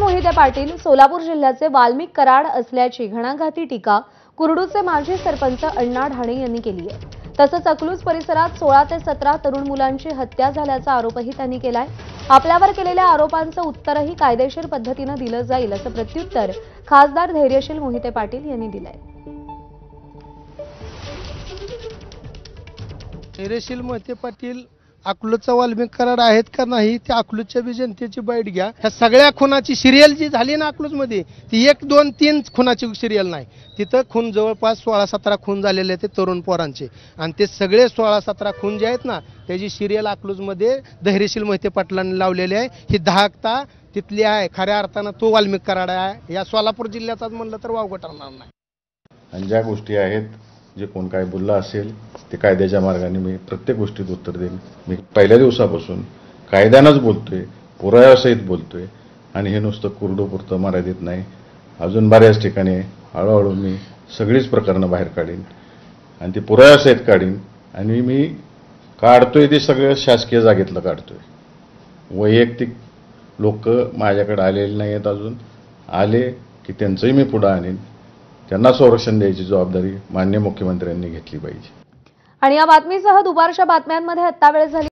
मोहिते पाटील सोलापूर जिल्ह्याचे वाल्मिक कराड असल्याची घणाघाती टीका कुर्डूचे माजी सरपंच अण्णा ढाणे यांनी केली आहे। तसंच अकलूज परिसरात 16 ते 17 तरुण मुलांची हत्या झाल्याचा आरोपही त्यांनी केलाय। आपल्यावर केलेल्या आरोपांचं उत्तरही कायदेशीर पद्धतीने दिलं जाईल असं प्रत्युत्तर खासदार धैर्यशील मोहिते पाटील यांनी दिलंय। धैर्यशील मोहिते पाटील अकलूजचा वाल्मिक कराड आहेत का नाही ते अकलूजच्या बी जनतेची बाईट घ्या। ह्या सगळ्या खुनाची सिरियल जी झाली ना अकलूजमध्ये ती 1, 2, 3 खुनाची सिरियल नाही। तिथं खून जवळपास 16-17 खून झालेले आहेत तरुण पोरांचे आणि ते सगळे 16-17 खून जे आहेत ना त्याची सिरियल अकलूजमध्ये धैर्यशील मोहिते पाटलांनी लावलेली आहे। ही धाकता तिथली आहे, खऱ्या अर्थानं तो वाल्मिक कराड आहे। या सोलापूर जिल्ह्याचाच म्हणलं तर वावगं ठरणार नाही। आणि ज्या गोष्टी आहेत जे कोण काय बोलला असेल ते कायद्याच्या मार्गाने मी प्रत्येक गोष्टीत उत्तर देईन। मी पहिल्या दिवसापासून कायद्यानंच बोलतोय, पुराव्यासहित बोलतोय आणि हे नुसतं कुर्डूपुरतं मर्यादित नाही। अजून बऱ्याच ठिकाणी हळूहळू मी सगळीच प्रकरणं बाहेर काढीन आणि ती पुराव्यासहित काढीन आणि मी काढतोय ते सगळं शासकीय जागेतलं काढतोय। वैयक्तिक लोक माझ्याकडे आलेले नाही आहेत, अजून आले की त्यांचंही मी पुढं आणीन। त्यांना संरक्षण द्यायची जबाबदारी माननीय मुख्यमंत्र्यांनी घेतली पाहिजे। आणि या बातमीसह दुपारच्या बातम्यांमध्ये आता वेळ झाली।